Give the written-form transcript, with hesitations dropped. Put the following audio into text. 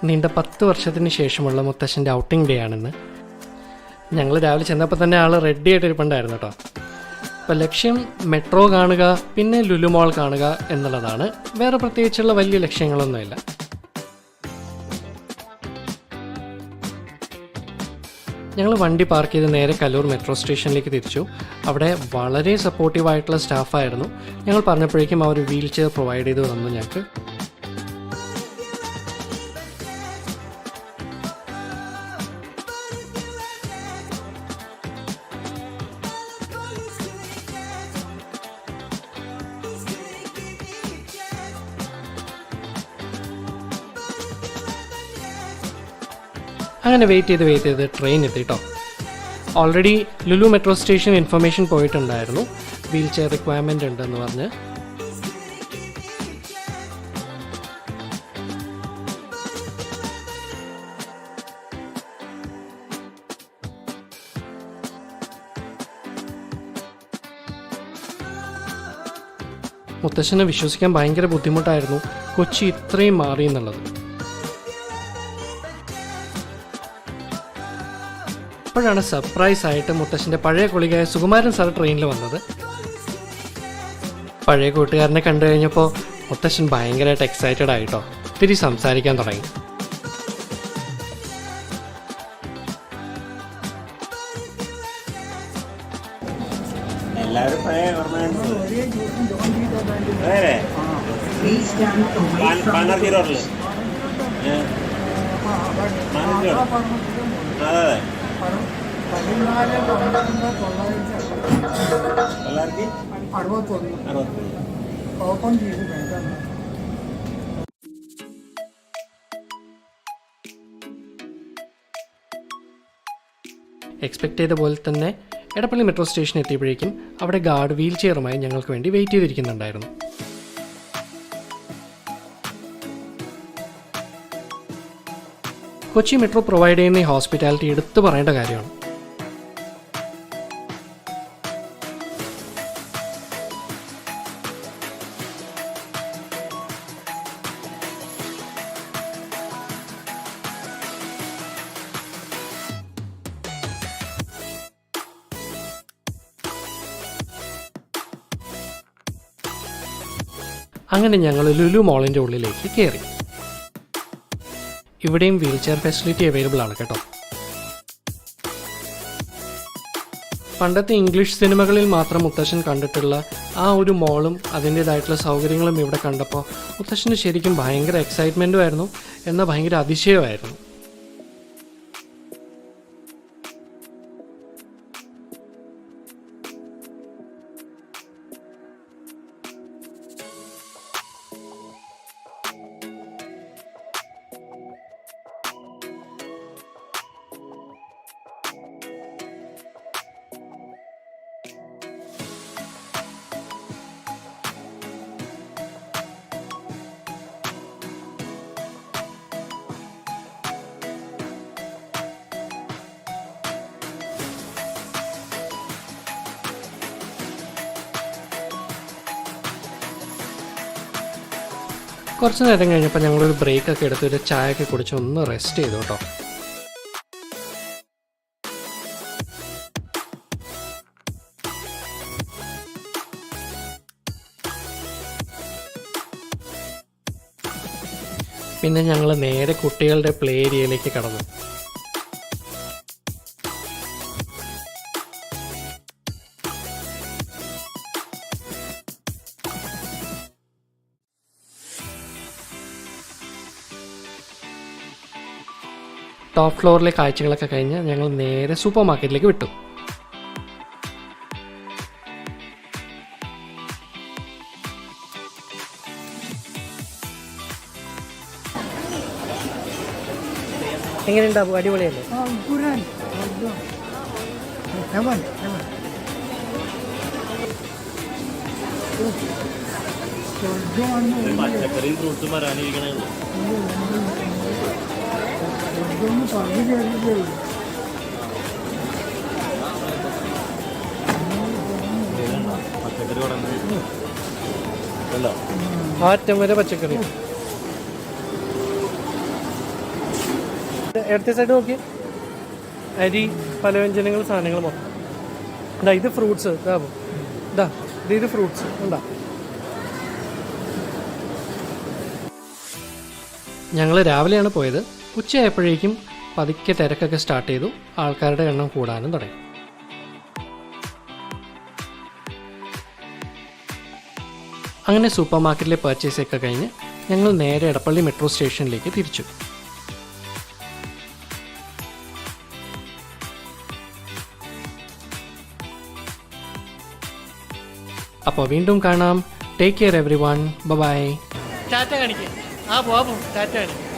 നീണ്ട 10 വർഷത്തിന് ശേഷമുള്ള മുത്തശ്ശൻ്റെ ഔട്ടിംഗ് ഡേ ആണെന്ന്. ഞങ്ങൾ രാവിലെ ചെന്നപ്പോൾ തന്നെ ആൾ റെഡി ആയിട്ടിരിപ്പുണ്ടായിരുന്നു കേട്ടോ. അപ്പോൾ ലക്ഷ്യം മെട്രോ കാണുക, പിന്നെ ലുലു മോൾ കാണുക എന്നുള്ളതാണ്. വേറെ പ്രത്യേകിച്ചുള്ള വലിയ ലക്ഷ്യങ്ങളൊന്നുമില്ല. ഞങ്ങൾ വണ്ടി പാർക്ക് ചെയ്ത് നേരെ കല്ലൂർ മെട്രോ സ്റ്റേഷനിലേക്ക് തിരിച്ചു. അവിടെ വളരെ സപ്പോർട്ടീവായിട്ടുള്ള സ്റ്റാഫായിരുന്നു. ഞങ്ങൾ പറഞ്ഞപ്പോഴേക്കും അവർ വീൽ ചെയർ പ്രൊവൈഡ് ചെയ്ത് തന്നു ഞങ്ങൾക്ക്. അങ്ങനെ വെയിറ്റ് ചെയ്ത് ട്രെയിൻ എത്തി കേട്ടോ. Already Lulu metro station information പോയിട്ടുണ്ടായിരുന്നു, വീൽ ചെയർ റിക്വയർമെൻ്റ് ഉണ്ടെന്ന് പറഞ്ഞ്. മുത്തശ്ശനെ വിശ്വസിക്കാൻ ഭയങ്കര ബുദ്ധിമുട്ടായിരുന്നു കൊച്ചി ഇത്രയും മാറി എന്നുള്ളത്. അപ്പോഴാണ് സർപ്രൈസ് ആയിട്ട് മുത്തശ്ശൻ്റെ പഴയ കൊളീഗായ സുകുമാരൻ സാർ ട്രെയിനിൽ വന്നത്. പഴയ കൂട്ടുകാരനെ കണ്ടു കഴിഞ്ഞപ്പോൾ മുത്തശ്ശൻ ഭയങ്കരമായിട്ട് എക്സൈറ്റഡ് ആയിട്ടോ. ഒത്തിരി സംസാരിക്കാൻ തുടങ്ങി. എക്സ്പെക്ട് ചെയ്ത പോലെ തന്നെ എടപ്പള്ളി മെട്രോ സ്റ്റേഷൻ എത്തിയപ്പോഴേക്കും അവിടെ ഗാർഡ് വീൽ ചെയറുമായി ഞങ്ങൾക്ക് വേണ്ടി വെയിറ്റ് ചെയ്തിരിക്കുന്നുണ്ടായിരുന്നു. കൊച്ചി മെട്രോ പ്രൊവൈഡ് ചെയ്യുന്ന ഈ ഹോസ്പിറ്റാലിറ്റി എടുത്തു പറയേണ്ട കാര്യമാണ്. അങ്ങനെ ഞങ്ങൾ ലുലു മോളിൻ്റെ ഉള്ളിലേക്ക് കയറി. ഇവിടെയും വീൽ ചെയർ ഫെസിലിറ്റി അവൈലബിൾ ആണ് കേട്ടോ. പണ്ടത്തെ ഇംഗ്ലീഷ് സിനിമകളിൽ മാത്രം മുത്തശ്ശൻ കണ്ടിട്ടുള്ള ആ ഒരു മോളും അതിൻ്റേതായിട്ടുള്ള സൗകര്യങ്ങളും ഇവിടെ കണ്ടപ്പോൾ മുത്തശ്ശന് ശരിക്കും ഭയങ്കര എക്സൈറ്റ്മെൻറ്റും ആയിരുന്നു, എന്നാൽ ഭയങ്കര അതിശയമായിരുന്നു. കുറച്ച് നേരം കഴിഞ്ഞപ്പോൾ ഞങ്ങളൊരു ബ്രേക്കൊക്കെ എടുത്ത് ഒരു ചായയൊക്കെ കുടിച്ച് ഒന്ന് റെസ്റ്റ് ചെയ്തു കേട്ടോ. പിന്നെ ഞങ്ങൾ നേരെ കുട്ടികളുടെ പ്ലേ ഏരിയയിലേക്ക് കടന്നു. ടോപ്പ് ഫ്ലോറിലെ കാഴ്ചകളൊക്കെ കഴിഞ്ഞ് ഞങ്ങൾ നേരെ സൂപ്പർ മാർക്കറ്റിലേക്ക് വിട്ടു. എങ്ങനെയുണ്ടാവും? അടിപൊളിയല്ലേ? പച്ചക്കറിയും ഫ്രൂട്ട്സും വരാനിരിക്കണേ ഉള്ളൂ. പച്ചക്കറി ആറ്റം വരെ പച്ചക്കറി. ഇടത്തെ സൈഡ് നോക്കി, അരി, പലവ്യഞ്ജനങ്ങൾ, സാധനങ്ങൾ മൊത്തം. ഇതാ ഇത് ഫ്രൂട്ട്സ്, ഇത് ഫ്രൂട്ട്സ് ഉണ്ടാ. ഞങ്ങൾ രാവിലെയാണ് പോയത്. ഉച്ചയായപ്പോഴേക്കും പതുക്കെ തിരക്കൊക്കെ സ്റ്റാർട്ട് ചെയ്തു. ആൾക്കാരുടെ എണ്ണം കൂടാനും തുടങ്ങി. അങ്ങനെ സൂപ്പർ മാർക്കറ്റിലെ പർച്ചേസ് ഒക്കെ കഴിഞ്ഞ് ഞങ്ങൾ നേരെ എടപ്പള്ളി മെട്രോ സ്റ്റേഷനിലേക്ക് തിരിച്ചു. അപ്പോൾ വീണ്ടും കാണാം. Take care every one. Bye. ടാറ്റ കാണിക്കേ. പോവാ ടാറ്റ കാണിക്കും.